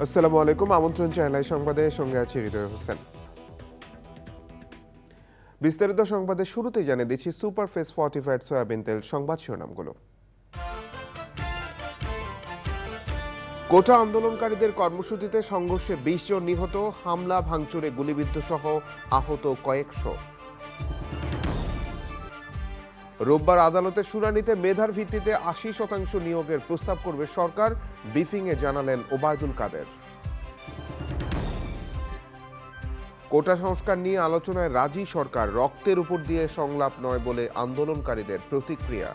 আসসালামু আলাইকুম। আমন্ত্রণ চ্যানেল সংবাদে সঙ্গে আছি হৃদয় হোসেন। বিস্তারিত সংবাদের শুরুতেই জানিয়ে দিচ্ছি সুপার ফেস ফর্টিফাইড সয়াবিন তেল সংবাদ শিরোনামগুলো। কোটা আন্দোলনকারীদের কর্মসূচিতে সংঘর্ষে ২০ জন নিহত, হামলা ভাঙচুরে গুলিবিদ্ধ সহ আহত কয়েকশো। রোববার আদালতের শুনানিতে মেধার ভিত্তিতে ৮০% নিয়োগের প্রস্তাব করবে সরকার, ব্রিফিংয়ে জানালেন ওবায়দুল কাদের। কোটা সংস্কার নিয়ে আলোচনায় রাজি সরকার, রক্তের উপর দিয়ে সংলাপ নয় বলে আন্দোলনকারীদের প্রতিক্রিয়া।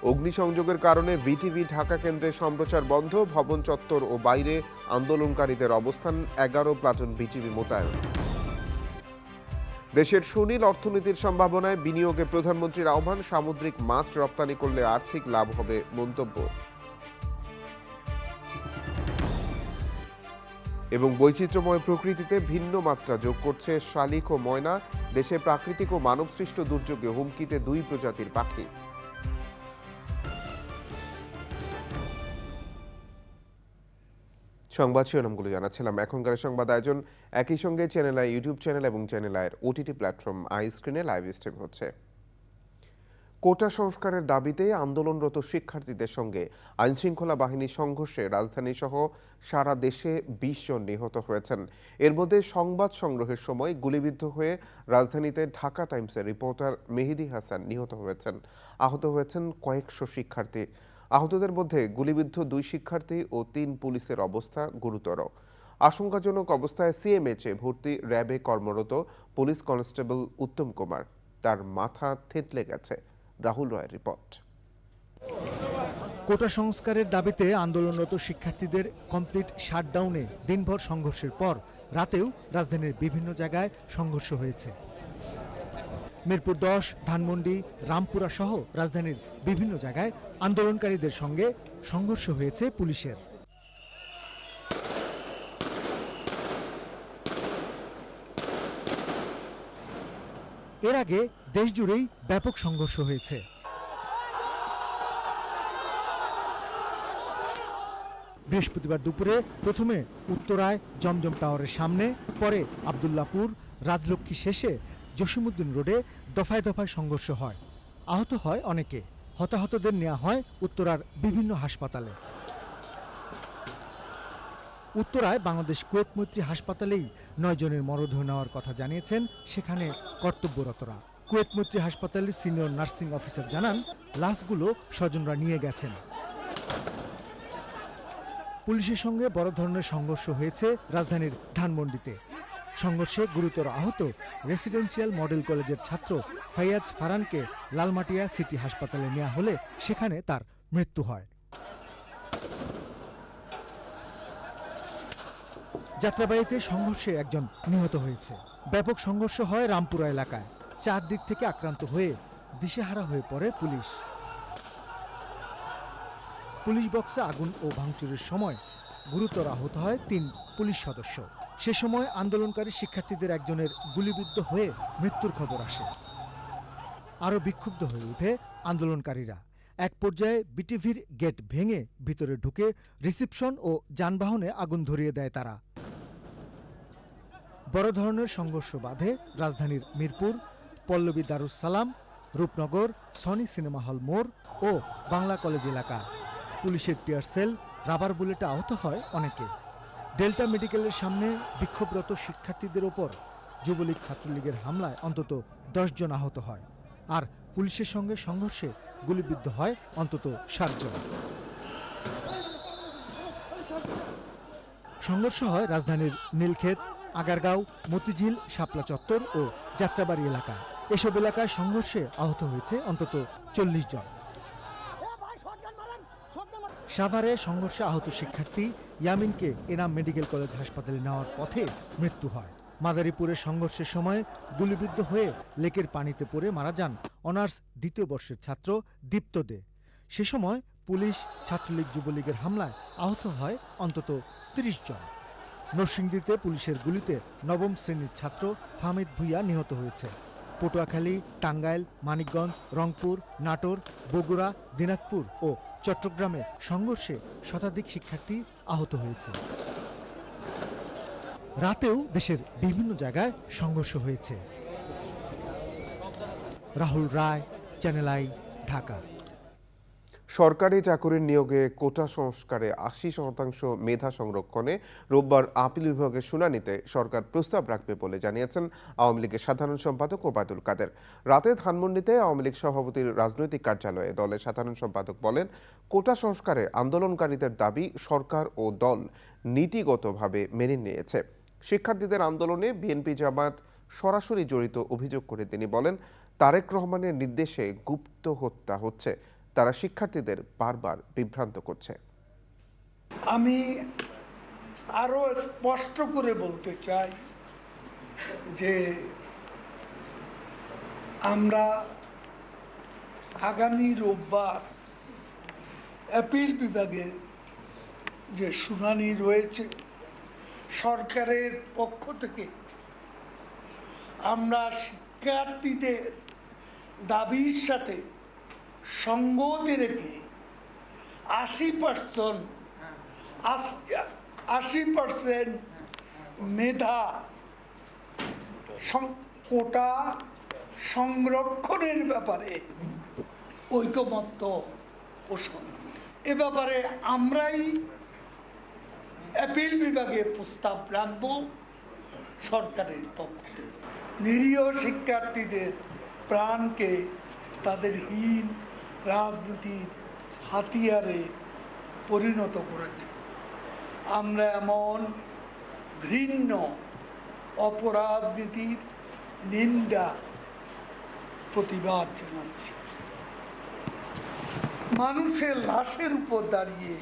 অগ্নিসংযোগের কারণে ভিটিভি ঢাকা কেন্দ্রে সম্প্রচার বন্ধ, ভবন চত্বর ও বাইরে আন্দোলনকারীদের অবস্থান, ১১ প্লাটুন বিজিবি মোতায়েন। দেশের সুনীল অর্থনীতির সম্ভাবনায় বিনিয়োগে প্রধানমন্ত্রীর আহ্বান, সামুদ্রিক মাছ রপ্তানি করলে আর্থিক লাভ হবে মন্তব্য। এবং বৈচিত্র্যময় প্রকৃতিতে ভিন্ন মাত্রা যোগ করছে শালিক ও ময়না, দেশে প্রাকৃতিক ও মানবসৃষ্ট দুর্যোগে হুমকিতে ২ প্রজাতির পাখি। সংবাদ শিরোনামগুলো জানাচ্ছিলাম। এখনকার সংবাদ আয়োজন একই সঙ্গে চ্যানেল আই ইউটিউব চ্যানেল এবং চ্যানেল আইয়ের ওটিটি প্ল্যাটফর্ম আই স্ক্রিনে লাইভ স্ট্রিম হচ্ছে। কোটা সংস্কারের দাবিতে আন্দোলনরত শিক্ষার্থীদের সঙ্গে আইনশৃঙ্খলা বাহিনীর সংঘর্ষে রাজধানী সহ সারা দেশে ২০ জন নিহত হয়েছেন। এর মধ্যে সংবাদ সংগ্রহের সময় গুলিবিদ্ধ হয়ে রাজধানীতে ঢাকা টাইমসের রিপোর্টার মেহেদী হাসান নিহত হয়েছেন। আহত হয়েছেন কয়েকশো শিক্ষার্থী। আহতদের মধ্যে গুলিবিদ্ধ ২ শিক্ষার্থী ও ৩ পুলিশের অবস্থা গুরুতর। আশঙ্কাজনক অবস্থায় সিএমএইচে ভর্তি র্যাবে কর্মরত পুলিশ কনস্টেবল উত্তম কুমার, তার মাথা থেঁতলে গেছে। রাহুল রয়ের রিপোর্ট। কোটা সংস্কারের দাবিতে আন্দোলনরত শিক্ষার্থীদের কমপ্লিট শাটডাউনে দিনভর সংঘর্ষের পর রাতেও রাজধানীর বিভিন্ন জায়গায় সংঘর্ষ হয়েছে। মিরপুর ১০, ধানমন্ডি, রামপুরা সহ রাজধানীর বিভিন্ন জায়গায় আন্দোলনকারীদের সঙ্গে সংঘর্ষ হয়েছে পুলিশের। এর আগে দেশজুড়েই ব্যাপক সংঘর্ষ হয়েছে। বৃহস্পতিবার দুপুরে প্রথমে উত্তরায় জমজম টাওয়ারের সামনে, পরে আবদুল্লাপুর, রাজলক্ষ্মী শেষে জসিমউদ্দিন রোডে দফায় দফায় সংঘর্ষ হয়। আহত হয় অনেকে। হতাহতদের নেওয়া হয় উত্তরার বিভিন্ন হাসপাতালে। উত্তরায় বাংলাদেশ কুয়েত মৈত্রী হাসপাতালেই ৯ জনের মরদেহ নেওয়ার কথা জানিয়েছেন সেখানে কর্তব্যরতরা। কুয়েত মৈত্রী হাসপাতালের সিনিয়র নার্সিং অফিসার জানান, লাশগুলো স্বজনরা নিয়ে গেছেন। পুলিশের সঙ্গে বড় ধরনের সংঘর্ষ হয়েছে রাজধানীর ধানমন্ডিতে। সংঘর্ষে গুরুতর আহত রেসিডেন্সিয়াল মডেল কলেজের ছাত্র ফাইয়াজ ফারহানকে লালমাটিয়া সিটি হাসপাতালে নেওয়া হলে সেখানে তার মৃত্যু হয়। যাত্রাবাড়িতে সংঘর্ষে একজন নিহত হয়েছে। ব্যাপক সংঘর্ষ হয় রামপুরা এলাকায়। ৪ দিক থেকে আক্রান্ত হয়ে দিশেহারা হয়ে পড়ে পুলিশ। পুলিশ বক্সে আগুন ও ভাঙচুরের সময় গুরুতর আহত হয় ৩ পুলিশ সদস্য। সে সময় আন্দোলনকারী শিক্ষার্থীদের একজনের গুলিবিদ্ধ হয়ে মৃত্যুর খবর আসে। আরও বিক্ষুব্ধ হয়ে ওঠে আন্দোলনকারীরা। এক পর্যায়ে বিটিভির গেট ভেঙে ভিতরে ঢুকে রিসিপশন ও যানবাহনে আগুন ধরিয়ে দেয় তারা। বড় ধরনের সংঘর্ষ বাধে রাজধানীর Mirpur, Pallavi Darus Salam, Rupnagar, Sony cinema hall মোড় ও বাংলা কলেজ এলাকা। পুলিশের টিয়ার সেল, রাবার বুলেটে আহত হয় অনেকে। ডেল্টা মেডিকেলের সামনে বিক্ষোভরত শিক্ষার্থীদের ওপর যুবলীগ ছাত্রলীগের হামলায় অন্তত ১০ জন আহত হয়। আর পুলিশের সঙ্গে সংঘর্ষে গুলিবিদ্ধ হয় অন্তত ৭ জন। সংঘর্ষ হয় রাজধানীর নীলক্ষেত, আগারগাঁও, মতিঝিল, শাপলা চত্বর ও যাত্রাবাড়ি এলাকা। এসব এলাকায় সংঘর্ষে আহত হয়েছে অন্তত ৪০ জন। সাভারে সংঘর্ষে আহত শিক্ষার্থী ইয়ামিনকে এনাম মেডিকেল কলেজ হাসপাতালে নেওয়ার পথে মৃত্যু হয়। মাদারীপুরের সংঘর্ষের সময় গুলিবিদ্ধ হয়ে লেকের পানিতে পড়ে মারা যান অনার্স ২য় বর্ষের ছাত্র দীপ্ত দে। সে সময় পুলিশ, ছাত্রলীগ, যুবলীগের হামলায় আহত হয় অন্তত ৩০ জন। নরসিংদীতে পুলিশের গুলিতে ৯ম শ্রেণীর ছাত্র ফাহমিদ ভুইয়া নিহত হয়েছে। পটুয়াখালী, টাঙ্গাইল, মানিকগঞ্জ, রংপুর, নাটোর, বগুড়া, দিনাজপুর ও চট্টগ্রামে সংঘর্ষে শতাধিক শিক্ষার্থী আহত হয়েছে। রাতেও দেশের বিভিন্ন জায়গায় সংঘর্ষ হয়েছে। রাহুল রায়, চ্যানেল আই, ঢাকা। সরকারি চাকরির নিয়োগে কোটা সংস্কারে ৮০% মেধা সংরক্ষণে রোববার আপিল বিভাগের শুনানিতে সরকার প্রস্তাব রাখবে বলে জানিয়েছেন আওয়ামী লীগের সাধারণ সম্পাদক ওবায়দুল কাদের। রাতে ধানমন্ডিতে আওয়ামী লীগ সভাপতির রাজনৈতিক কার্যালয়ে দলের সাধারণ সম্পাদক বলেন, কোটা সংস্কারে আন্দোলনকারীদের দাবি সরকার ও দল নীতিগতভাবে মেনে নিয়েছে। শিক্ষার্থীদের আন্দোলনে বিএনপি জামায়াত সরাসরি জড়িত অভিযোগ করে তিনি বলেন, তারেক রহমানের নির্দেশে গুপ্ত হত্যা হচ্ছে, তারা শিক্ষার্থীদের বারবার বিভ্রান্ত করছে। আমি আরো স্পষ্ট করে বলতে চাই যে আমরা আগামী রোববার আপিল বিভাগে যে শুনানি রয়েছে, সরকারের পক্ষ থেকে আমরা শিক্ষার্থীদের দাবির সাথে সঙ্গতি রেখে 80% মেধা কোটা সংরক্ষণের ব্যাপারে ঐকমত্য পোষণ করি। এ ব্যাপারে আমরাই আপিল বিভাগে প্রস্তাব রাখব সরকারের পক্ষ থেকে। নিরীহ শিক্ষার্থীদের প্রাণকে তাদের হীন রাজনীতির হাতিয়ারে পরিণত করেছে। আমরা এমন ঘৃণ্য অপরাজনীতির নিন্দা প্রতিবাদ জানাচ্ছি। মানুষের লাশের উপর দাঁড়িয়ে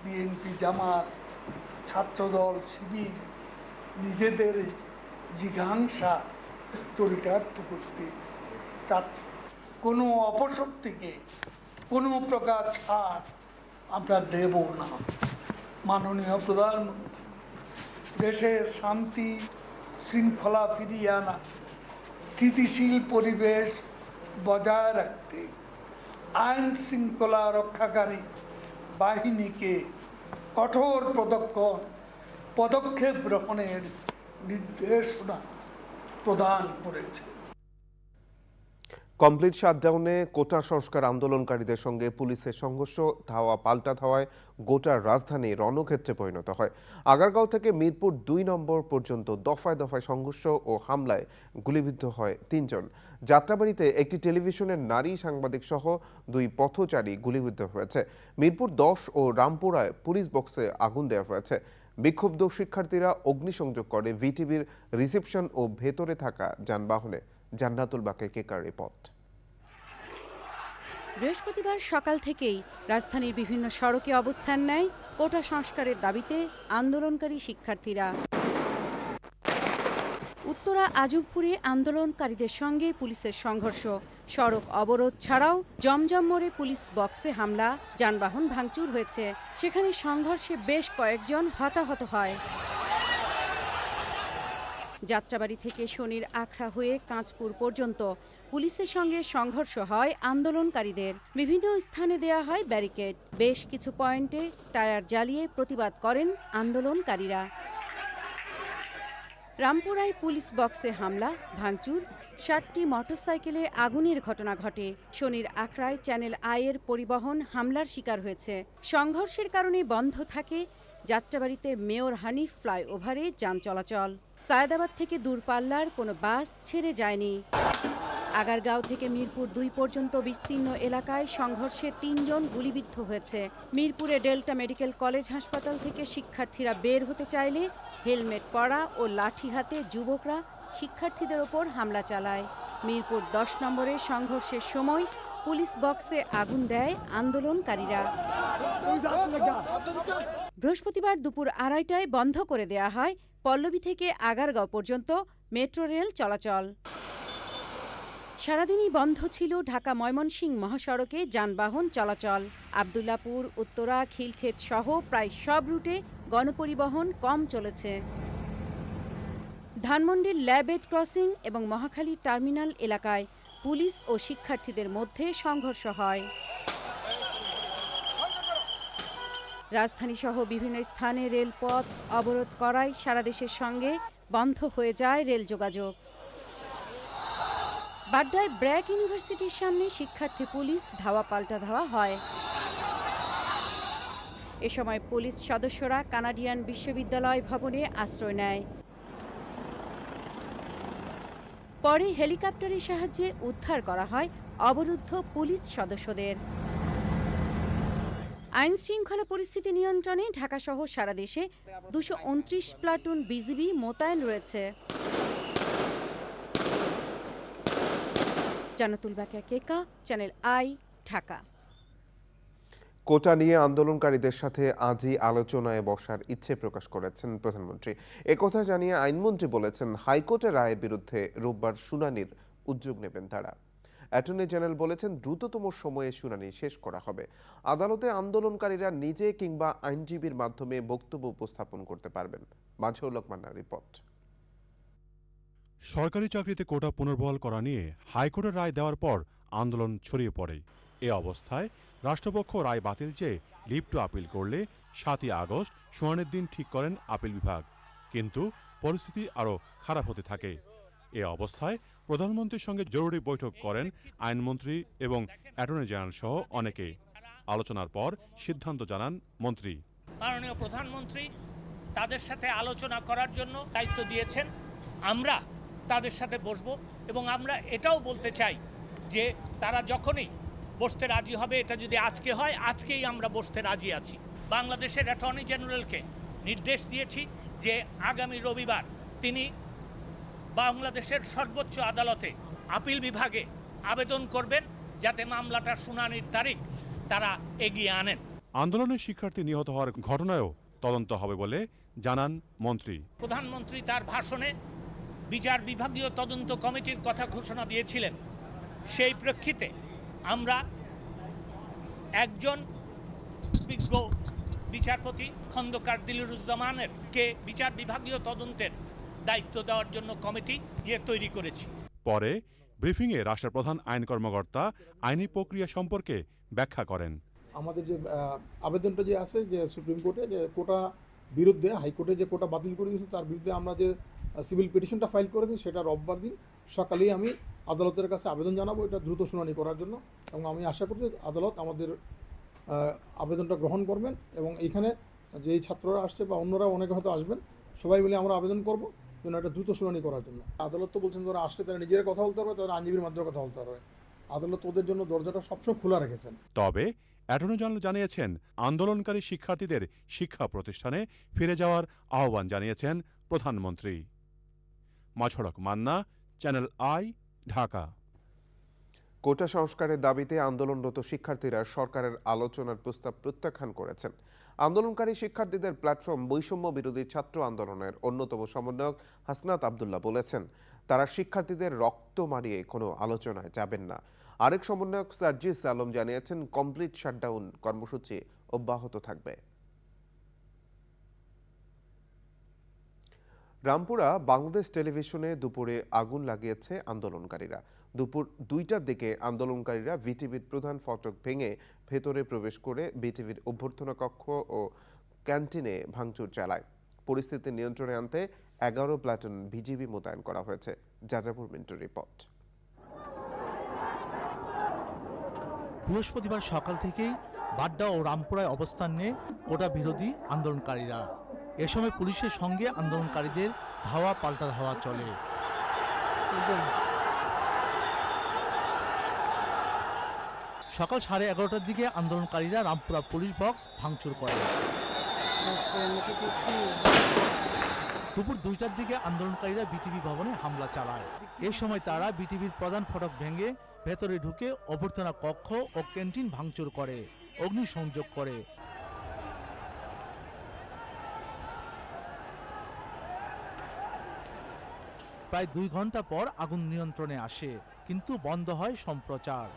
বিএনপি, জামাত, ছাত্রদল, শিবির নিজেদের জিঘাংসা চরিতার্থ করতে চাচ্ছে। কোনো অপশক্তিকে কোনো প্রকার ছাড় আমরা দেব না। মাননীয় প্রধানমন্ত্রী, দেশের শান্তি শৃঙ্খলা ফিরিয়ে আনা, স্থিতিশীল পরিবেশ বজায় রাখতে আইন শৃঙ্খলা রক্ষাকারী বাহিনীকে কঠোর পদক্ষেপ গ্রহণের নির্দেশনা প্রদান করেছে। কমপ্লিট শাটডাউনে কোটা সংস্কার আন্দোলনকারীদের সঙ্গে পুলিশের সংঘর্ষ, ধাওয়া পাল্টা ধাওয়ায় গোটা রাজধানী রণক্ষেত্রে পরিণত হয়। আগারগাঁও থেকে মিরপুর ২ নম্বর পর্যন্ত দফায় দফায় সংঘর্ষ ও হামলায় গুলিবিদ্ধ হয় ৩ জন। যাত্রাবাড়িতে একটি টেলিভিশনের নারী সাংবাদিক সহ ২ পথচারী গুলিবিদ্ধ হয়েছে। মিরপুর ১০ ও রামপুরায় পুলিশ বক্সে আগুন দেওয়া হয়েছে। বিক্ষুব্ধ শিক্ষার্থীরা অগ্নিসংযোগ করে ভিটিভির রিসেপশন ও ভেতরে থাকা যানবাহনে। জান্নাতুল বাকে কেকার রিপোর্ট। বৃহস্পতিবার সকাল থেকেই রাজধানীর বিভিন্ন সড়কে অবস্থান নেয় কোটা সংস্কারের দাবিতে আন্দোলনকারী শিক্ষার্থীরা। উত্তরা আজমপুরে আন্দোলনকারীদের সঙ্গে পুলিশের সংঘর্ষ, সড়ক অবরোধ ছাড়াও জমজম মোড়ে পুলিশ বক্সে হামলা, যানবাহন ভাঙচুর হয়েছে। সেখানে সংঘর্ষে বেশ কয়েকজন হতাহত হয়। যাত্রাবাড়ি থেকে শনির আখড়া হয়ে কাঁচপুর পর্যন্ত পুলিশের সঙ্গে সংঘর্ষ হয় আন্দোলনকারীদের। বিভিন্ন স্থানে দেয়া হয় ব্যারিকেড। বেশ কিছু পয়েন্টে টায়ার জ্বালিয়ে প্রতিবাদ করেন আন্দোলনকারীরা। রামপুরায় পুলিশ বক্সে হামলা, ভাঙচুর, ৬০টি মোটরসাইকেলে আগুনের ঘটনা ঘটে। শনির আখড়ায় চ্যানেল আইয়ের পরিবহন হামলার শিকার হয়েছে। সংঘর্ষের কারণে বন্ধ থাকে যাত্রাবাড়িতে মেয়র হানিফ ফ্লাইওভারে যান চলাচল। সায়েদাবাদ থেকে দূরপাল্লার কোনো বাস ছেড়ে যায়নি। আগারগাঁও থেকে মিরপুর ২ পর্যন্ত বিস্তীর্ণ এলাকায় সংঘর্ষে ৩ জন গুলিবিদ্ধ হয়েছে। মিরপুরে ডেল্টা মেডিকেল কলেজ হাসপাতাল থেকে শিক্ষার্থীরা বের হতে চাইলে হেলমেট পরা ও লাঠি হাতে যুবকরা শিক্ষার্থীদের ওপর হামলা চালায়। মিরপুর ১০ নম্বরে সংঘর্ষের সময় পুলিশ বক্সে আগুন দেয় আন্দোলনকারীরা। বৃহস্পতিবার দুপুর ২:৩০টায় বন্ধ করে দেয়া হয় পল্লবী থেকে আগারগাঁও পর্যন্ত মেট্রো রেল চলাচল। সারাদিনই বন্ধ ছিল ঢাকা ময়মনসিংহ মহাসড়কে যানবাহন চলাচল। আবদুল্লাপুর, উত্তরা, খিলক্ষেত সহ প্রায় সব রুটে গণপরিবহন কম চলেছে। ধানমন্ডির ল্যাবেট ক্রসিং এবং মহাখালী টার্মিনাল এলাকায় পুলিশ ও শিক্ষার্থীদের মধ্যে সংঘর্ষ হয়। রাজধানীসহ বিভিন্ন স্থানে রেলপথ অবরোধ করায় সারা দেশের সঙ্গে বন্ধ হয়ে যায় রেল যোগাযোগ। বাড্ডায় ব্র্যাক ইউনিভার্সিটির সামনে শিক্ষার্থী পুলিশ ধাওয়া পাল্টা ধাওয়া হয়। এ সময় পুলিশ সদস্যরা কানাডিয়ান বিশ্ববিদ্যালয় ভবনে আশ্রয় নেয়। পরে হেলিকপ্টারের সাহায্যে উদ্ধার করা হয় অবরুদ্ধ পুলিশ সদস্যদের। আইন শৃঙ্খলা পরিস্থিতি নিয়ন্ত্রণে ঢাকাসহ সারা দেশে 229 প্লাটুন বিজিবি মোতায়েন রয়েছে। জান্নাতুল বাকিয়া কেকা, চ্যানেল আই, ঢাকা। কোটা নিয়ে আন্দোলনকারীদের সাথে আজই আলোচনায় বসার ইচ্ছে প্রকাশ করেছেন প্রধানমন্ত্রী। একথা জানিয়ে আইনমন্ত্রী বলেছেন, হাইকোর্টের রায়ের বিরুদ্ধে রোববার শুনানির উদ্যোগ নেবেন তারা। অ্যাটর্নি জেনারেল বলেছেন, দ্রুততম সময়ে শুনানি শেষ করা হবে। আদালতে আন্দোলনকারীরা নিজে কিংবা আইনজীবীর মাধ্যমে বক্তব্য উপস্থাপন করতে পারবেন। মাঝহর লোকমান্নার রিপোর্ট। সরকারি চাকরিতে কোটা পুনর্বহাল করা নিয়ে হাইকোর্টের রায় দেওয়ার পর আন্দোলন ছড়িয়ে পড়ে। এ অবস্থায় রাষ্ট্রপক্ষ রায় বাতিল চেয়ে লিভ টু আপিল করলে 7ই আগস্ট শুনানির দিন ঠিক করেন আপিল বিভাগ। কিন্তু পরিস্থিতি আরও খারাপ হতে থাকে। এ অবস্থায় প্রধানমন্ত্রীর সঙ্গে জরুরি বৈঠক করেন আইনমন্ত্রী এবং অ্যাটর্নি জেনারেল সহ অনেকে। আলোচনার পর সিদ্ধান্ত জানান মন্ত্রী। মাননীয় প্রধানমন্ত্রী তাদের সাথে আলোচনা করার জন্য দায়িত্ব দিয়েছেন। আমরা তাদের সাথে বসবো এবং আমরা এটাও বলতে চাই যে তারা যখনই বসতে রাজি হবে, এটা যদি আজকে হয়, আজকেই আমরা বসতে রাজি আছি। বাংলাদেশের অ্যাটর্নি জেনারেলকে নির্দেশ দিয়েছি যে আগামী রবিবার তিনি বাংলাদেশের সর্বোচ্চ আদালতে আপিল বিভাগে আবেদন করবেন যাতে মামলাটার শুনানির তারিখ তারা এগিয়ে আনেন। আন্দোলনের শিক্ষার্থী নিহত হওয়ার ঘটনায়ও তদন্ত হবে বলে জানান মন্ত্রী। প্রধানমন্ত্রী তার ভাষণে বিচার বিভাগীয় তদন্ত কমিটির কথা ঘোষণা দিয়েছিলেন। সেই প্রেক্ষিতে আমরা একজন বিজ্ঞ বিচারপতি খন্দকার দিলুরুজ্জামানের কে বিচার বিভাগীয় তদন্তের দায়িত্ব দেওয়ার জন্য কমিটি তৈরি করেছি। পরে ব্রিফিংয়ে রাষ্ট্রের প্রধান আইন কর্মকর্তা আইনি প্রক্রিয়া সম্পর্কে ব্যাখ্যা করেন। আমাদের যে আবেদনটা যে আছে যে সুপ্রিম কোর্টে যে কোটা বিরুদ্ধে হাইকোর্টে যে কোটা বাতিল করে দিয়েছে তার বিরুদ্ধে আমরা যে সিভিল পিটিশনটা ফাইল করেছি সেটা রোববার দিন সকালেই আমি আদালতের কাছে আবেদন জানাবো এটা দ্রুত শুনানি করার জন্য, এবং আমি আশা করি আদালত আমাদের আবেদনটা গ্রহণ করবেন এবং এইখানে যেই ছাত্ররা আসছে বা অন্যরা অনেকে হয়তো আসবেন, সবাই মিলে আমরা আবেদন করব যেন এটা দ্রুত শুনানি করার জন্য। আদালত তো বলছেন তারা আসলে তারা নিজেরা কথা বলতে পারবে, তারা আইনজীবীর মাধ্যমে কথা বলতে পারবে। আদালত ওদের জন্য দরজাটা সবসময় খোলা রেখেছেন। তবে অ্যাটর্নি জেনারেল জানিয়েছেন, আন্দোলনকারী শিক্ষার্থীদের শিক্ষা প্রতিষ্ঠানে ফিরে যাওয়ার আহ্বান জানিয়েছেন প্রধানমন্ত্রী। মাঝহর মান্না, চ্যানেল আই, ঢাকা। কোটা সংস্কারের দাবিতে আন্দোলনরত শিক্ষার্থীরা সরকারের আলোচনার প্রস্তাব প্রত্যাখ্যান করেছেন। আন্দোলনকারী শিক্ষার্থীদের প্ল্যাটফর্ম বৈষম্য বিরোধী ছাত্র আন্দোলনের অন্যতম সমন্বয়ক হাসনাত আবদুল্লাহ বলেছেন, তারা শিক্ষার্থীদের রক্ত মারিয়ে কোনো আলোচনায় যাবেন না। আরেক সমন্বয়ক সার্জিস আলম জানিয়েছেন, কমপ্লিট শাটডাউন কর্মসূচি অব্যাহত থাকবে। রামপুরা বাংলাদেশ টেলিভিশনে দুপুরে আগুন লাগিয়েছে আন্দোলনকারীরা। দুপুর 2টার দিকে আন্দোলনকারীরা বিটিভির প্রধান ফটক ভেঙে ভেতরে প্রবেশ করে বিটিভির অভ্যর্থনা কক্ষ ও ক্যান্টিনে ভাঙচুর চালায়। পরিস্থিতি নিয়ন্ত্রণে আনতে 11 প্লাটুন বিজিবি মোতায়েন করা হয়েছে। যাযাপুর মিন্টুর রিপোর্ট। বৃহস্পতিবার সকাল থেকেই বাড্ডা ও রামপুরায় অবস্থান নিয়ে কোটা বিরোধী আন্দোলনকারীরা। এ সময় পুলিশের সঙ্গে আন্দোলনকারীদের ধাওয়া পাল্টা ধাওয়া চলে। সকাল 11:30টার দিকে আন্দোলনকারীরা রামপুরা পুলিশ বক্স ভাঙচুর করে। দুপুর 2টার দিকে আন্দোলনকারীরা বিটিভি ভবনে হামলা চালায়। এ সময় তারা বিটিভির প্রধান ফটক ভেঙে ভেতরে ঢুকে অভ্যর্থনা কক্ষ ও ক্যান্টিন ভাঙচুর করে, অগ্নিসংযোগ করে। প্রায় 2 ঘন্টা পর আগুন নিয়ন্ত্রণে আসে, কিন্তু বন্ধ হয় সম্প্রচার।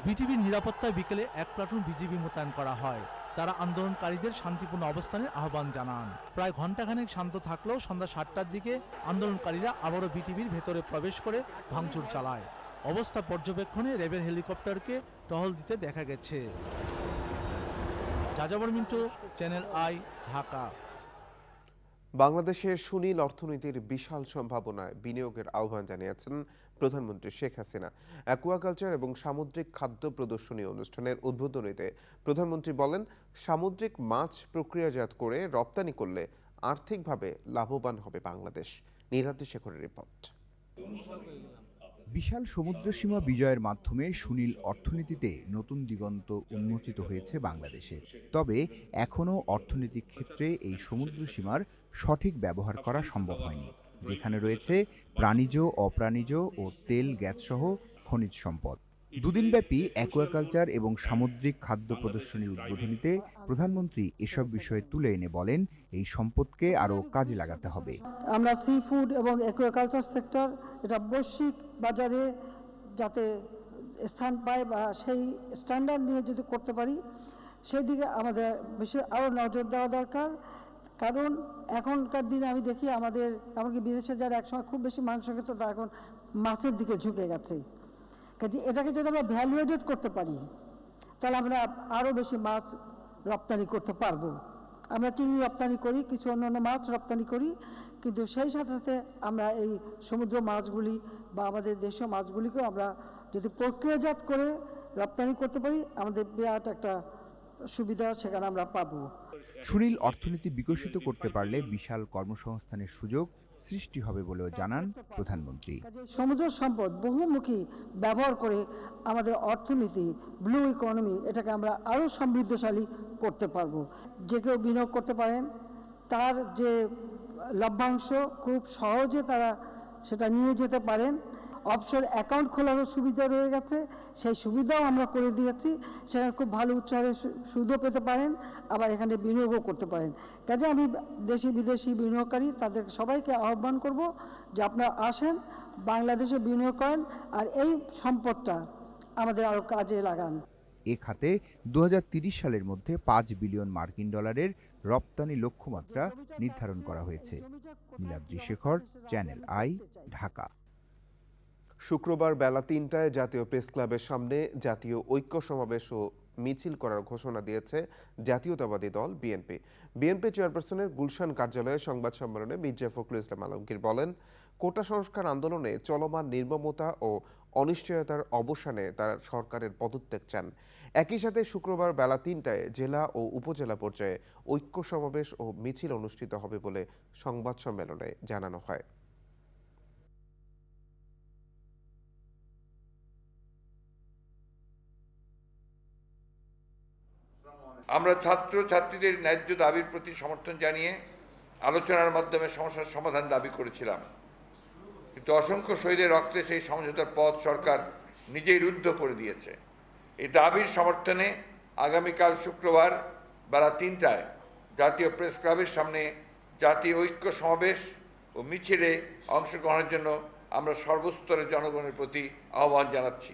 বিটিভির নিরাপত্তায় বিকেলে 1 প্লাটুন বিজিবি মোতায়েন করা হয়। তারা আন্দোলনকারীদের শান্তিপূর্ণ অবস্থানের আহ্বান জানান। প্রায় ঘণ্টাখানেক শান্ত থাকলেও সন্ধ্যা ৭টার দিকে আন্দোলনকারীরা আবারও বিটিভির ভেতরে প্রবেশ করে ভাঙচুর চালায়। অবস্থা পর্যবেক্ষণে র্যাবের হেলিকপ্টারকে টহল দিতে দেখা গেছে। যাযাবর মিন্টু, চ্যানেল আই, ঢাকা। বাংলাদেশের সুনীল অর্থনীতির বিশাল সম্ভাবনায় বিনিয়োগের আহ্বান জানিয়েছেন প্রধানমন্ত্রী শেখ হাসিনা। অ্যাকুয়াকালচার এবং সামুদ্রিক খাদ্য প্রদর্শনী অনুষ্ঠানের উদ্বোধনীতে প্রধানমন্ত্রী বলেন, সামুদ্রিক মাছ প্রক্রিয়াজাত করে রপ্তানি করলে আর্থিকভাবে লাভবান হবে বাংলাদেশ। নিরাতি শেখরের রিপোর্ট। বিশাল সমুদ্রসীমা বিজয়ের মাধ্যমে সুনীল অর্থনীতিতে নতুন দিগন্ত উন্মোচিত হয়েছে বাংলাদেশে। তবে এখনও অর্থনৈতিক ক্ষেত্রে এই সমুদ্রসীমার সঠিক ব্যবহার করা সম্ভব হয়নি, যেখানে রয়েছে প্রাণীজ, অপ্রাণীজ ও তেল, গ্যাসসহ খনিজ সম্পদ। দুদিনব্যাপী অ্যাকুয়াকালচার এবং সামুদ্রিক খাদ্য প্রদর্শনীর উদ্বোধনীতে প্রধানমন্ত্রী এসব বিষয় তুলে এনে বলেন, এই সম্পদকে আরও কাজে লাগাতে হবে। আমরা সি ফুড এবং অ্যাকুয়াকালচার সেক্টর এটা বৈশ্বিক বাজারে যাতে স্থান পায় বা সেই স্ট্যান্ডার্ড নিয়ে যদি করতে পারি, সেই দিকে আমাদের বেশি আরও নজর দেওয়া দরকার। কারণ এখনকার দিনে আমি দেখি আমাদের এমনকি বিদেশে যারা একসময় খুব বেশি মাংস খেত, তারা এখন মাছের দিকে ঝুঁকে গেছে। কাজে এটাকে যদি আমরা ভ্যালুয়েটেড করতে পারি, তাহলে আমরা আরও বেশি মাছ রপ্তানি করতে পারবো। আমরা চিংড়ি রপ্তানি করি, কিছু অন্যান্য মাছ রপ্তানি করি, কিন্তু সেই সাথে সাথে আমরা এই সমুদ্র মাছগুলি বা আমাদের দেশীয় মাছগুলিকেও আমরা যদি প্রক্রিয়াজাত করে রপ্তানি করতে পারি, আমাদের বিরাট একটা সুবিধা সেখানে আমরা পাবো। সুনীল অর্থনীতি বিকশিত করতে পারলে বিশাল কর্মসংস্থানের সুযোগ সৃষ্টি হবে বলেও জানান প্রধানমন্ত্রী। সমুদ্র সম্পদ বহুমুখী ব্যবহার করে আমাদের অর্থনীতি, ব্লু ইকোনমি, এটাকে আমরা আরও সমৃদ্ধশালী করতে পারবো। যে কেউ বিনিয়োগ করতে পারেন, তার যে লভ্যাংশ খুব সহজে তারা সেটা নিয়ে যেতে পারেন। অফশোর অ্যাকাউন্ট খোলারও সুবিধা রয়ে গেছে, সেই সুবিধাও আমরা করে দিয়েছি। সেখানে খুব ভালো উচ্চহারে সুদও পেতে পারেন, আবার এখানে বিনিয়োগও করতে পারেন। কাজে আমি দেশি বিদেশি বিনিয়োগকারী তাদের সবাইকে আহ্বান করব যে আপনারা আসেন, বাংলাদেশে বিনিয়োগ করেন, আর এই সম্পদটা আমাদের আরও কাজে লাগান। এ খাতে 2030 সালের মধ্যে 5 বিলিয়ন মার্কিন ডলারের রপ্তানি লক্ষ্যমাত্রা নির্ধারণ করা হয়েছে। Niladri Shekhar, channel I, Dhaka. শুক্রবার বেলা 3টায় জাতীয় প্রেস ক্লাবের সামনে জাতীয় ঐক্য সমাবেশ ও মিছিল করার ঘোষণা দিয়েছে জাতীয়তাবাদী দল বিএনপি। বিএনপি চেয়ারপারসনের গুলশান কার্যালয়ে সংবাদ সম্মেলনে মির্জা ফখরুল ইসলাম আলমগীর বলেন, কোটা সংস্কার আন্দোলনে চলমান নির্মমতা ও অনিশ্চয়তার অবসানে তারা সরকারের পদত্যাগ চান। একই সাথে শুক্রবার বেলা 3টায় জেলা ও উপজেলা পর্যায়ে ঐক্য সমাবেশ ও মিছিল অনুষ্ঠিত হবে বলে সংবাদ সম্মেলনে জানানো হয়। আমরা ছাত্র ছাত্রীদের ন্যায্য দাবির প্রতি সমর্থন জানিয়ে আলোচনার মাধ্যমে সমস্যার সমাধান দাবি করেছিলাম, কিন্তু অসংখ্য শহীদের রক্তে সেই সমঝোতার পথ সরকার নিজেই রুদ্ধ করে দিয়েছে। এই দাবির সমর্থনে আগামীকাল শুক্রবার বেলা 3টায় জাতীয় প্রেস ক্লাবের সামনে জাতীয় ঐক্য সমাবেশ ও মিছিলে অংশগ্রহণের জন্য আমরা সর্বস্তরের জনগণের প্রতি আহ্বান জানাচ্ছি।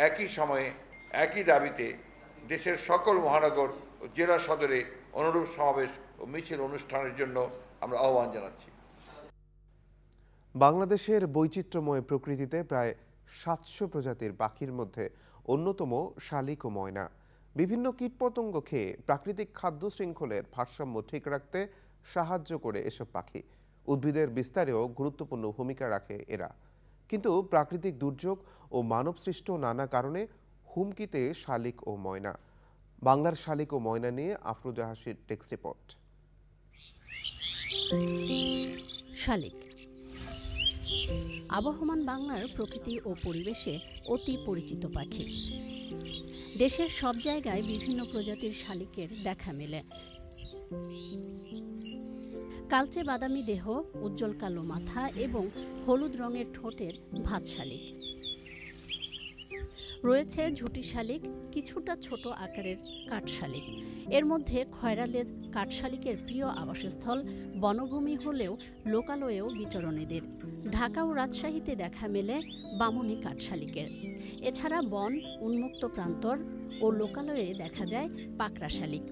একই সময়ে একই দাবিতে দেশের সকল মহানগর ও জেলা সদরে অনুরূপ সমাবেশ ও মিছিল অনুষ্ঠানের জন্য আমরা আহ্বান জানাচ্ছি। বাংলাদেশের বৈচিত্র্যময় প্রকৃতিতে প্রায় 700 প্রজাতির পাখির মধ্যে অন্যতম শালিক ও ময়না। বিভিন্ন কীটপতঙ্গ খেয়ে প্রাকৃতিক খাদ্য শৃঙ্খলের ভারসাম্য ঠিক রাখতে সাহায্য করে এসব পাখি। উদ্ভিদের বিস্তারেও গুরুত্বপূর্ণ ভূমিকা রাখে এরা। কিন্তু প্রাকৃতিক দুর্যোগ ও মানবসৃষ্ট নানা কারণে হুমকিতে শালিক ও ময়না। বাংলার শালিক ও ময়না নিয়ে আফরোজা হাসির টেক্সট রিপোর্ট। শালিক আবহমান বাংলার প্রকৃতি ও পরিবেশে অতি পরিচিত পাখি। দেশের সব জায়গায় বিভিন্ন প্রজাতির শালিকের দেখা মেলে। কালচে বাদামি দেহ, উজ্জ্বল কালো মাথা এবং হলুদ রঙের ঠোঁটের ভাত শালিক। রয়েছে ঝুঁটি শালিক, কিছুটা ছোট আকারের কাঠ শালিক। এর মধ্যে খয়রালেজ কাঠশালিকের প্রিয় আবাসস্থল বনভূমি হলেও লোকালয়েও বিচরণ এদের। ঢাকা ও রাজশাহীতে দেখা মেলে বামুনি কাঠশালিকের। এছাড়া বন, উন্মুক্ত প্রান্তর ও লোকালয়ে দেখা যায় পাকড়া শালিক।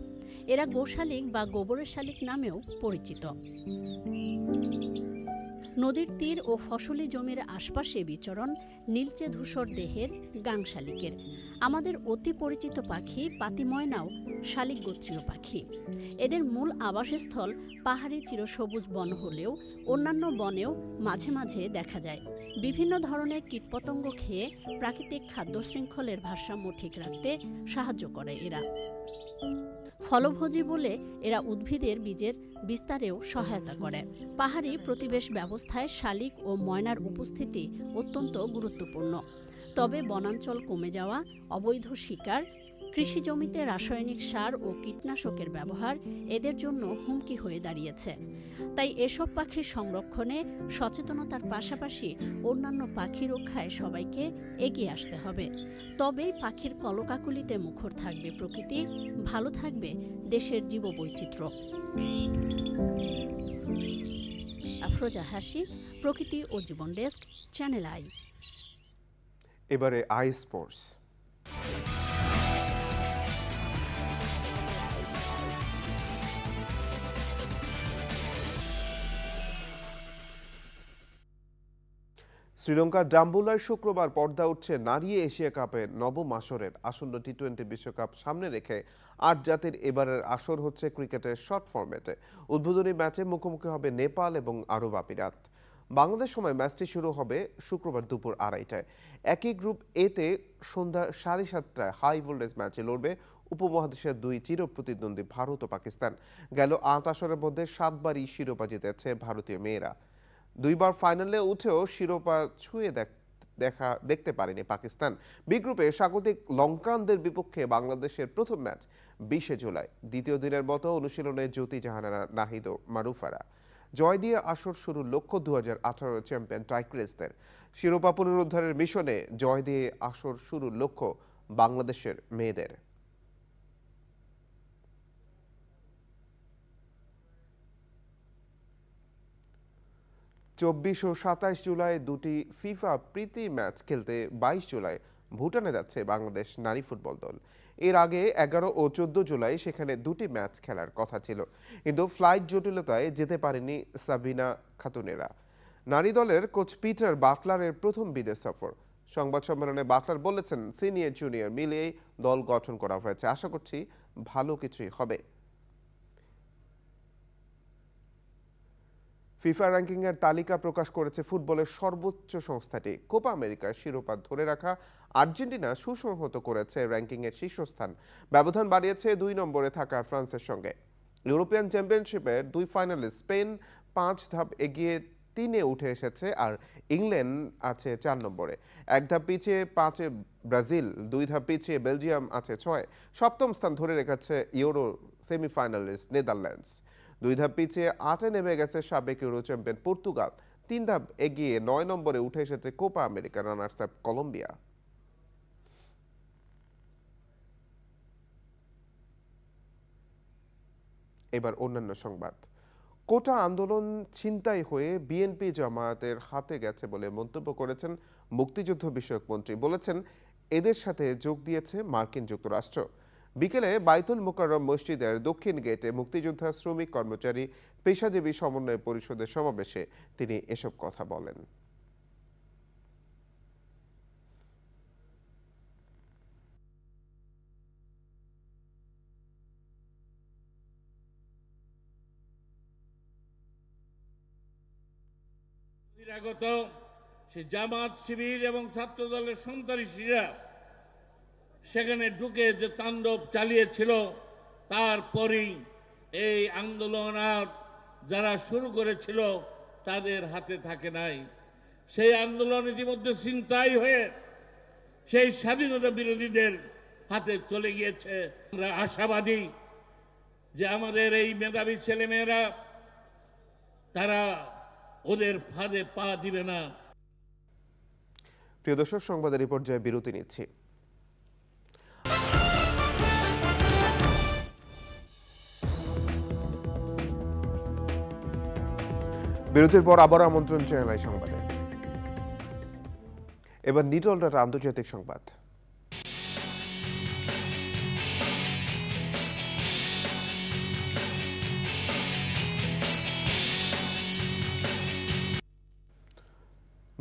এরা গোশালিক বা গোবরের শালিক নামেও পরিচিত। নদীর তীর ও ফসলি জমির আশপাশে বিচরণ নীলচে ধূসর দেহের গাং শালিকের। আমাদের অতি পরিচিত পাখি পাতি ময়নাও শালিক গোত্রীয় পাখি। এদের মূল আবাসস্থল পাহাড়ি চিরসবুজ বন হলেও অন্যান্য বনেও মাঝে মাঝে দেখা যায়। বিভিন্ন ধরনের কীটপতঙ্গ খেয়ে প্রাকৃতিক খাদ্য শৃঙ্খলের ভারসাম্য ঠিক রাখতে সাহায্য করে এরা। ফলভোজী বলে এরা উদ্ভিদের বীজের বিস্তারেও সহায়তা করে। পাহাড়ি প্রতিবেশ ব্যবস্থায় শালিক ও ময়নার উপস্থিতি অত্যন্ত গুরুত্বপূর্ণ। তবে বনাঞ্চল কমে যাওয়া, অবৈধ শিকার, কৃষি জমিতে রাসায়নিক সার ও কীটনাশকের ব্যবহার এদের জন্য হুমকি হয়ে দাঁড়িয়েছে। তাই এসব পাখির সংরক্ষণে সচেতনতার পাশাপাশি অন্যান্য পাখি রক্ষায় সবাইকে এগিয়ে আসতে হবে। তবেই পাখির কলকাকলিতে মুখর থাকবে প্রকৃতি, ভালো থাকবে দেশের জীববৈচিত্র্য। আফরোজা হাসি, প্রকৃতি ও জীবন ডেস্ক, চ্যানেল আই। এবারে আই স্পোর্টস। শ্রীলঙ্কার ডাম্বুলায় শুক্রবার পর্দা উঠছে নারী এশিয়া কাপের নবম আসরের। আসন্ন টি-20 বিশ্বকাপ সামনে রেখে ৮ জাতির এবারের আসর হচ্ছে ক্রিকেটের শর্ট ফরম্যাটে। উদ্বোধনী ম্যাচে মুখোমুখি হবে নেপাল এবং আরব আমিরাত। বাংলাদেশ সময় ম্যাচটি শুরু হবে শুক্রবার দুপুর ২:৩০টায়। একই গ্রুপ এতে সন্ধ্যা ৭:৩০টায় হাই ভোল্টেজ ম্যাচে লড়বে উপমহাদেশের দুই চির প্রতিদ্বন্দ্বী ভারত ও পাকিস্তান। গেল ৮ আসরের মধ্যে ৭বারই শিরোপা জিতেছে ভারতীয় মেয়েরা। ২বার ফাইনালে উঠেও শিরোপা ছুঁয়ে দেখতে পারেনি পাকিস্তান। বি গ্রুপে স্বাগতিক লঙ্কানদের বিপক্ষে বাংলাদেশের প্রথম ম্যাচ ২০শে জুলাই। দ্বিতীয় দিনের মতো অনুশীলনে জ্যোতি জাহানারা, নাহিদ ও মারুফারা। জয় দিয়ে আসর শুরুর লক্ষ্য ২০১৮ চ্যাম্পিয়ন টাইগ্রেসদের। শিরোপা পুনরুদ্ধারের মিশনে জয় দিয়ে আসর শুরুর লক্ষ্য বাংলাদেশের মেয়েদের। ২৪ ও ২৭ জুলাই দুটি ফিফা প্রীতি ম্যাচ খেলতে ২২ জুলাই ভুটানে যাচ্ছে বাংলাদেশ নারী ফুটবল দল। এর আগে ১১ ও ১৪ জুলাই সেখানে দুটি ম্যাচ খেলার কথা ছিল, কিন্তু ফ্লাইট জটিলতায় যেতে পারেনি সাবিনা খাতুনেরা। নারী দলের কোচ পিটার বাটলারের প্রথম বিদেশ সফর। সংবাদ সম্মেলনে বাটলার বলেছেন, সিনিয়র জুনিয়র মিলিয়ে দল গঠন করা হয়েছে, আশা করছি ভালো কিছুই হবে। ফিফা র্যাঙ্কিংয়ের তালিকা প্রকাশ করেছে ফুটবলের সর্বোচ্চ সংস্থাটি। কোপা আমেরিকার শিরোপা ধরে রাখা আর্জেন্টিনা সুসংহত করেছে র্যাঙ্কিংয়ের শীর্ষস্থান। ব্যবধান বাড়িয়েছে ২ নম্বরে থাকা ফ্রান্সের সঙ্গে। ইউরোপিয়ান চ্যাম্পিয়নশিপের 2 ফাইনালিস্ট স্পেন ৫ ধাপ এগিয়ে ৩-এ উঠে এসেছে, আর ইংল্যান্ড আছে ৪ নম্বরে। ১ ধাপ পিছিয়ে ৫-এ ব্রাজিল, ২ ধাপ পিছিয়ে বেলজিয়াম আছে ৬। সপ্তম স্থান ধরে রেখেছে ইউরো সেমিফাইনালিস্ট নেদারল্যান্ডস। ২ ধাপ পিছিয়ে ৮-এ নেমে গেছে সাবেক ইউরো চ্যাম্পিয়ন পর্তুগাল। ৩ ধাপ এগিয়ে ৯ নম্বরে উঠে এসেছে Copa America runners up Colombia. এবার অন্যান্য সংবাদ। কোটা আন্দোলন ছিনতাই হয়ে বিএনপি জামায়াতের হাতে গেছে বলে মন্তব্য করেছেন মুক্তিযুদ্ধ বিষয়ক মন্ত্রী। বলেছেন, এদের সাথে যোগ দিয়েছে মার্কিন যুক্তরাষ্ট্র। বিকেলে বাইতুল মোকাররম মসজিদের দক্ষিণ গেটে মুক্তিযোদ্ধা, শ্রমিক, কর্মচারী, পেশাজীবী সমন্বয় পরিষদের সমাবেশে তিনি এসব কথা বলেন। আগত সে জামাত, শিবির এবং ছাত্র দলের সন্ত্রাসীরা সেখানে ঢুকে যে তাণ্ডব চালিয়েছিল, তারপরেই এই আন্দোলন আর যারা শুরু করেছিল তাদের হাতে থাকে নাই। সেই আন্দোলন ইতিমধ্যে ছিনতাই হয়ে সেই স্বাধীনতা বিরোধীদের হাতে চলে গিয়েছে। আমরা আশাবাদী যে আমাদের এই মেধাবী ছেলেমেয়েরা তারা ওদের ফাঁদে পা দিবে না। প্রিয় দর্শক, সংবাদের এই পর্যায়ে বিরতি নিচ্ছি। বিরতির পর আবার আমন্ত্রণ চ্যানেল আই সংবাদে। এবার নিটল ডাটা আন্তর্জাতিক সংবাদ।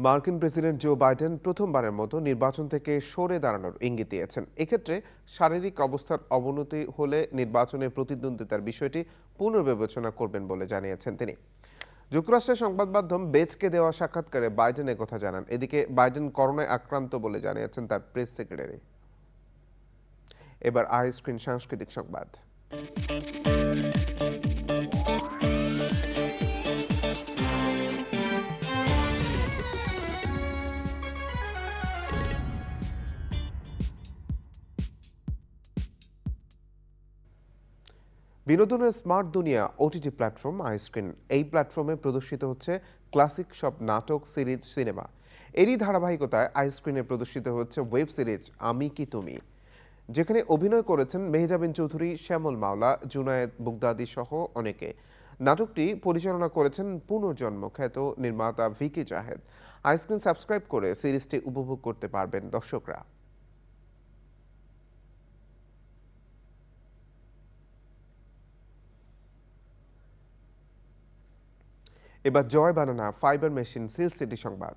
মার্কিন প্রেসিডেন্ট জো বাইডেন প্রথমবারের মতো নির্বাচন থেকে সরে দাঁড়ানোর ইঙ্গিত দিয়েছেন। এক্ষেত্রে শারীরিক অবস্থার অবনতি হলে নির্বাচনে প্রতিদ্বন্দ্বিতার বিষয়টি পুনর্বিবেচনা করবেন বলে জানিয়েছেন তিনি। যুক্তরাষ্ট্রের সংবাদ মাধ্যম বেজকে দেওয়া সাক্ষাৎকারে বাইডেন কথা জানান। এদিকে বাইডেন করোনায় আক্রান্ত বলে জানিয়েছেন তার প্রেস সেক্রেটারি। এবার আই স্ক্রিন সাংস্কৃতিক সংবাদ। বিনোদনের স্মার্ট দুনিয়া ওটিটি প্ল্যাটফর্ম আইস্ক্রিন। এই প্ল্যাটফর্মে প্রদর্শিত হচ্ছে ক্লাসিক সব নাটক, সিরিজ, সিনেমা। এরই ধারাবাহিকতায় আইস্ক্রিনে প্রদর্শিত হচ্ছে ওয়েব সিরিজ আমি কি তুমি, যেখানে অভিনয় করেছেন মেহজাবিন চৌধুরী, শ্যামল মাওলা, জুনায়েদ বুগদাদি সহ অনেকে। নাটকটি পরিচালনা করেছেন পুনর্জন্ম খ্যাত নির্মাতা ভিকি জাহেদ। আইস্ক্রিন সাবস্ক্রাইব করে সিরিজটি উপভোগ করতে পারবেন দর্শকরা। এবার জয় বানানা ফাইবার মেশিন সিল সিটি সংবাদ।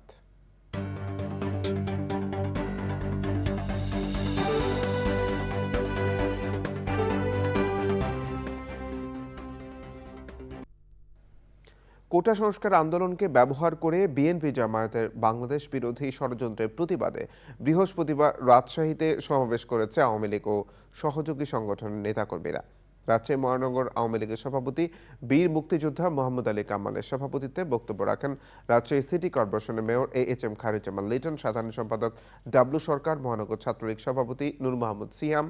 কোটা সংস্কার আন্দোলনকে ব্যবহার করে বিএনপি জামায়াতের বাংলাদেশ বিরোধী ষড়যন্ত্রের প্রতিবাদে বৃহস্পতিবার রাজশাহীতে সমাবেশ করেছে আওয়ামী লীগ ও সহযোগী সংগঠনের নেতাকর্মীরা। রাজশাহী মহানগর আওয়ামী লীগের সভাপতি বীর মুক্তিযোদ্ধা মোহাম্মদ আলী কামালের সভাপতিত্বে বক্তব্য রাখেন রাজশাহী সিটি কর্পোরেশনের মেয়র এইচ.এম. খায়রুজ্জামান লিটন, সাধারণ সম্পাদক ডাব্লু সরকার, মহানগর ছাত্রলীগ সভাপতি নূর মোহাম্মদ সিয়াম।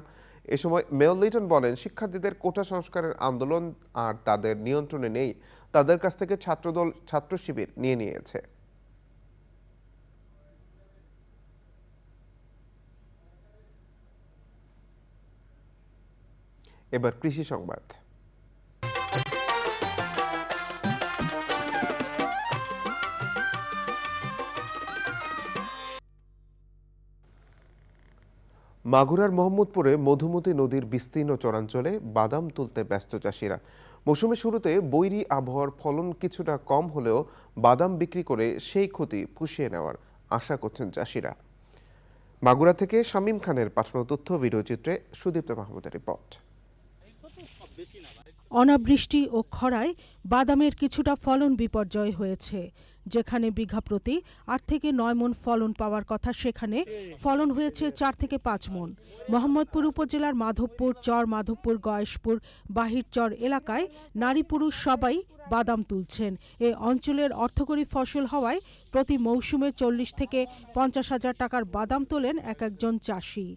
এ সময় মেয়র লিটন বলেন, শিক্ষার্থীদের কোটা সংস্কারের আন্দোলন আর তাদের নিয়ন্ত্রণে নেই, তাদের কাছ থেকে ছাত্রদল ছাত্র শিবির নিয়ে নিয়েছে। এবার কৃষি সংবাদ। মাগুরার মোহাম্মদপুরে মধুমতি নদীর বিস্তীর্ণ চরাঞ্চলে বাদাম তুলতে ব্যস্ত চাষিরা। মৌসুমের শুরুতে বৈরী আবহাওয়ার ফলন কিছুটা কম হলেও বাদাম বিক্রি করে সেই ক্ষতি পুষিয়ে নেওয়ার আশা করছেন চাষিরা। মাগুরা থেকে শামীম খানের পাঠানো তথ্য ভিডিওচিত্রে সুদীপ্ত মাহমুদের রিপোর্ট। অনাবৃষ্টি ও খরায় বাদামের কিছুটা ফলন বিপর্যয় হয়েছে। যেখানে বিঘা প্রতি ৮ থেকে ৯ মণ ফলন পাওয়ার কথা, সেখানে ফলন হয়েছে ৪ থেকে ৫ মণ। মোহাম্মদপুর উপজেলার মাধবপুর চর, মাধবপুর, গয়েশপুর, বাহিরচর এলাকায় নারী পুরুষ সবাই বাদাম তুলছেন। এ অঞ্চলের অর্থকরী ফসল হওয়ায় প্রতি মৌসুমে ৪০ থেকে ৫০ হাজার টাকার বাদাম তোলেন এক একজন চাষি।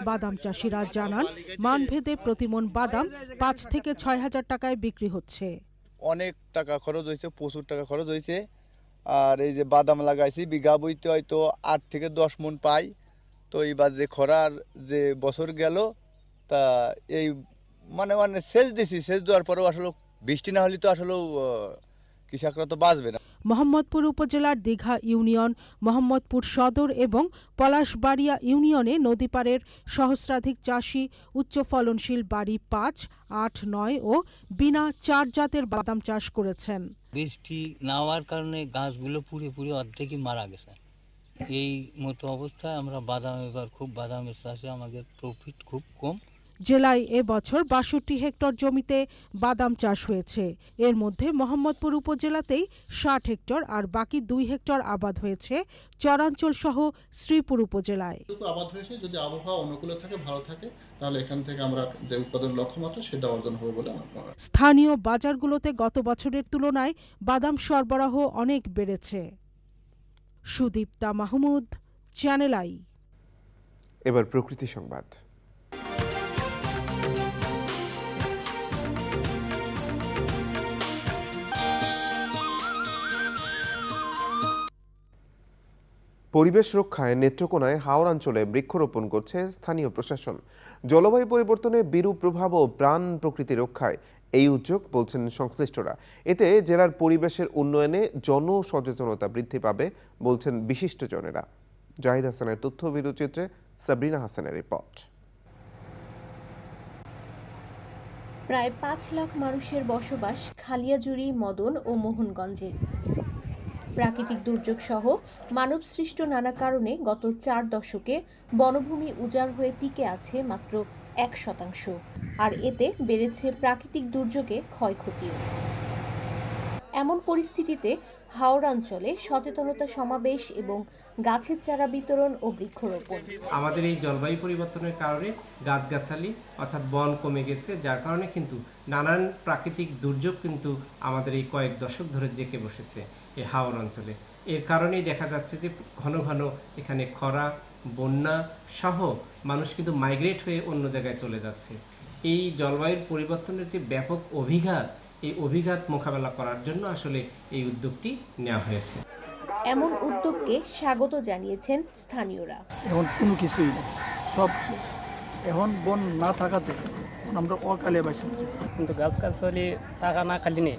বাদাম চাষিরা জানান, মানভেদে প্রতি মণ বাদাম ৫ থেকে ৬ হাজার টাকায় বিক্রি হচ্ছে। অনেক টাকা খরচ হয়েছে, প্রচুর টাকা খরচ হয়েছে। আর এই যে বাদাম লাগাইছি, বিঘা বইতে হয়তো ৮ থেকে ১০ মণ পাই। তো এইবার যে খরার যে বছর গেল, তা এই মানে সেচ দিছি, সেচ দেওয়ার পরেও আসলে বৃষ্টি না হলে তো আসলে কৃষকরা তো বাঁচবে না। মোহাম্মদপুর উপজেলার দীঘা ইউনিয়ন, মোহাম্মদপুর সদর এবং পলাশবাড়িয়া ইউনিয়নে নদীপাড়ের সহস্রাধিক চাষি উচ্চ ফলনশীল বাড়ি ৫, ৮, ৯ ও বিনা ৪ জাতের বাদাম চাষ করেছেন। বৃষ্টি না হওয়ার কারণে গাছগুলো পুড়ে পুড়ে অর্ধেকই মারা গেছে। এই মতো অবস্থায় আমরা বাদাম, এবার খুব বাদামের চাষে আমাদের প্রফিট খুব কম। জেলায় এবছর ৬২ হেক্টর জমিতে বাদাম চাষ হয়েছে। এর মধ্যে মোহাম্মদপুর উপজেলাতেই ৬০ হেক্টর আর বাকি ২ হেক্টর আবাদ হয়েছে চরাঞ্চল সহ শ্রীপুর উপজেলায়। আবাদ হয়েছে, যদি আবহাওয়া অনুকূলে থাকে, ভালো থাকে, তাহলে এখান থেকে আমরা যে উৎপাদন লক্ষ্যমাত্রা সেটা অর্জন হবে বলে আমার মনে হয়। স্থানীয় বাজারগুলোতে গত বছরের তুলনায় বাদাম সরবরাহ অনেক বেড়েছে। Sudipta Mahmud, channel I. এবার প্রকৃতি সংবাদ। পরিবেশ রক্ষায় নেত্রকোনায় হাওড়াঞ্চলে বৃক্ষরোপণ করছে স্থানীয় প্রশাসন। জলবায়ু পরিবর্তনে বিরূপ প্রভাব ও প্রাণ প্রকৃতি রক্ষায় এই উদ্যোগ বলছেন সংশ্লিষ্টরা। এতে জেলার পরিবেশের উন্নয়নে জনসচেতনতা বৃদ্ধি পাবে বলছেন বিশিষ্টজনেরা। জাহিদ হাসানের তথ্য ভিডিওচিত্রে সাবরিনা হাসানের রিপোর্ট। প্রায় ৫ লাখ মানুষের বসবাস খালিয়াজুড়ি, মদন ও মোহনগঞ্জে। প্রাকৃতিক দুর্যোগ সহ মানবসৃষ্ট নানা কারণে গত ৪ দশকে বনভূমি উজাড় হয়ে টিকে আছে মাত্র ১%, আর এতে বেড়েছে প্রাকৃতিক দুর্যোগে ক্ষয়ক্ষতিও। এমন পরিস্থিতিতে হাওড়াঞ্চলে সচেতনতা সমাবেশ এবং গাছের চারা বিতরণ ও বৃক্ষরোপণ। আমাদের এই জলবায়ু পরিবর্তনের কারণে গাছগাছালি অর্থাৎ বন কমে গেছে, যার কারণে কিন্তু নানান প্রাকৃতিক দুর্যোগ কিন্তু আমাদের এই কয়েক দশক ধরে জেঁকে বসেছে এই হাওড় অঞ্চলে। এর কারণেই দেখা যাচ্ছে যে ঘন ঘন এখানে খরা, বন্যা সহ মানুষ কিন্তু মাইগ্রেট হয়ে অন্য জায়গায় চলে যাচ্ছে। এই জলবায়ুর পরিবর্তনের যে ব্যাপক অভিঘাত, এই অভিঘাত মোকাবেলা করার জন্য আসলে এই উদ্যোগটি নেওয়া হয়েছে। এমন উদ্যোগকে স্বাগত জানিয়েছেন স্থানীয়রা। এখন কোনো কিছুই নেই, সব শেষ। এখন বন না থাকাতে আমরা অকালে বাসি কিন্তু গাছগাছালি টাকা না খালি নেই,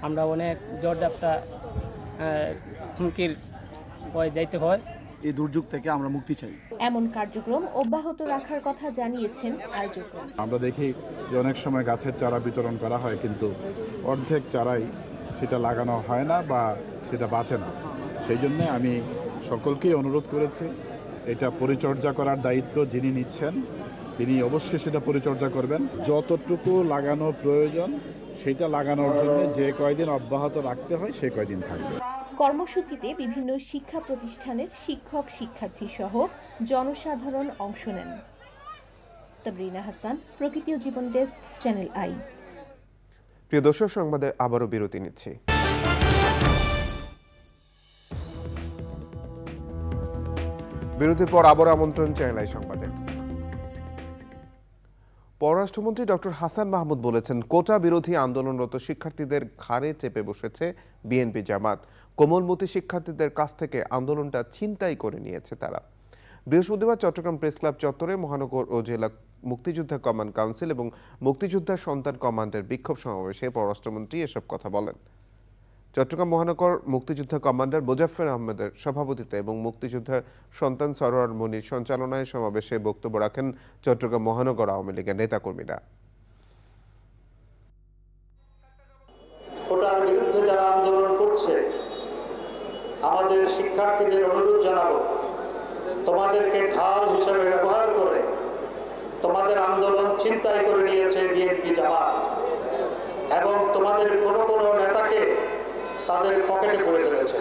আমরা অনেক জ্বর ডাবটা হুমকির ভয় যাইতে হয়। এই দুর্যোগ থেকে আমরা মুক্তি চাই। এমন কার্যক্রম অব্যাহত রাখার কথা জানিয়েছেন আয়োজকরা। আমরা দেখি যে অনেক সময় গাছের চারা বিতরণ করা হয়, কিন্তু অর্ধেক চারাই সেটা লাগানো হয় না বা সেটা বাঁচে না। সেই জন্য আমি সকলকেই অনুরোধ করেছি, এটা পরিচর্যা করার দায়িত্ব যিনি নিচ্ছেন তিনি অবশ্যই সেটা পরিচর্যা করবেন। যতটুকু লাগানো প্রয়োজন সেটা লাগানোর জন্য যে কয়দিন অব্যাহত রাখতে হয় সেই কয়দিন থাকবে। কর্মসূচিতে বিভিন্ন শিক্ষা প্রতিষ্ঠানের শিক্ষক, শিক্ষার্থী সহ জনসাধারণ অংশ নেন। সাবরিনা হাসান, প্রকৃতি ও জীবন ডেস্ক, চ্যানেল আই। প্রিয় দর্শক, সংবাদে আবারও বিরতি নিচ্ছি। বিরতির পর আবারও আমন্ত্রণ চ্যানেল আই সংবাদে। পররাষ্ট্রমন্ত্রী ডক্টর হাসান মাহমুদ বলেছেন, কোটা বিরোধী আন্দোলনরত শিক্ষার্থীদের ঘাড়ে চেপে বসেছে বিএনপি জামাত। কোমলমতি শিক্ষার্থীদের কাছ থেকে আন্দোলনটা ছিনতাই করে নিয়েছে তারা। বৃহস্পতিবার চট্টগ্রাম প্রেস ক্লাব চত্বরে মহানগর ও জেলা মুক্তিযোদ্ধা কমান্ড কাউন্সিল এবং মুক্তিযোদ্ধা সন্তান কমান্ডের বিক্ষোভ সমাবেশে পররাষ্ট্রমন্ত্রী এসব কথা বলেন। চট্টগ্রাম মহানগর মুক্তিযোদ্ধা কমান্ডার মোজাফফর আহমেদের সভাপতিত্বে এবং মুক্তিযোদ্ধার সন্তান সরোয়ার মনির সঞ্চালনায় সমাবেশে বক্তব্য রাখেন চট্টগ্রাম মহানগর আওয়ামী লীগের নেতাকর্মীরা। কোটার বিরুদ্ধে যারা আন্দোলন করছে, আমাদের শিক্ষার্থীদের অনুরোধ জানাবো, তোমাদেরকে ঢাল হিসেবে ব্যবহার করে তোমাদের আন্দোলন ছিনতাই করে নিয়েছে বিএনপি জামাত, এবং তোমাদের কোনো কোনো নেতাকে তাদের পকেটে করে ফেলেছে।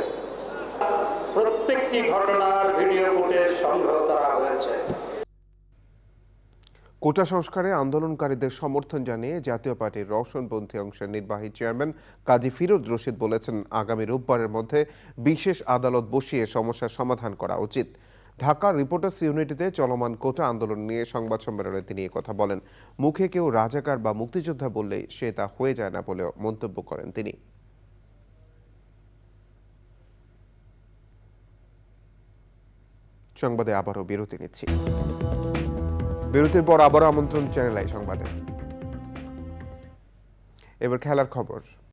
প্রত্যেকটি ঘটনার ভিডিও ফুটেজ সংগ্রহ করা হয়েছে। কোটা সংস্কারে আন্দোলনকারীদের সমর্থন জানিয়ে জাতীয় পার্টির রওশনপন্থী অংশের নির্বাহী চেয়ারম্যান কাজী ফিরোজ রশিদ বলেছেন, আগামী রোববারের মধ্যে বিশেষ আদালত বসিয়ে সমস্যার সমাধান করা উচিত। ঢাকার রিপোর্টার্স ইউনিটিতে চলমান কোটা আন্দোলন নিয়ে সংবাদ সম্মেলনে তিনি কথা বলেন। মুখে কেউ রাজাকার বা মুক্তিযোদ্ধা বললেই সে তা হয়ে যায় না বলেও মন্তব্য করেন তিনি। সংবাদে আবারও বিরতি নিচ্ছি। বিরতির পর আবারও আমন্ত্রণ চ্যানেল আই সংবাদে। এবার খেলার খবর।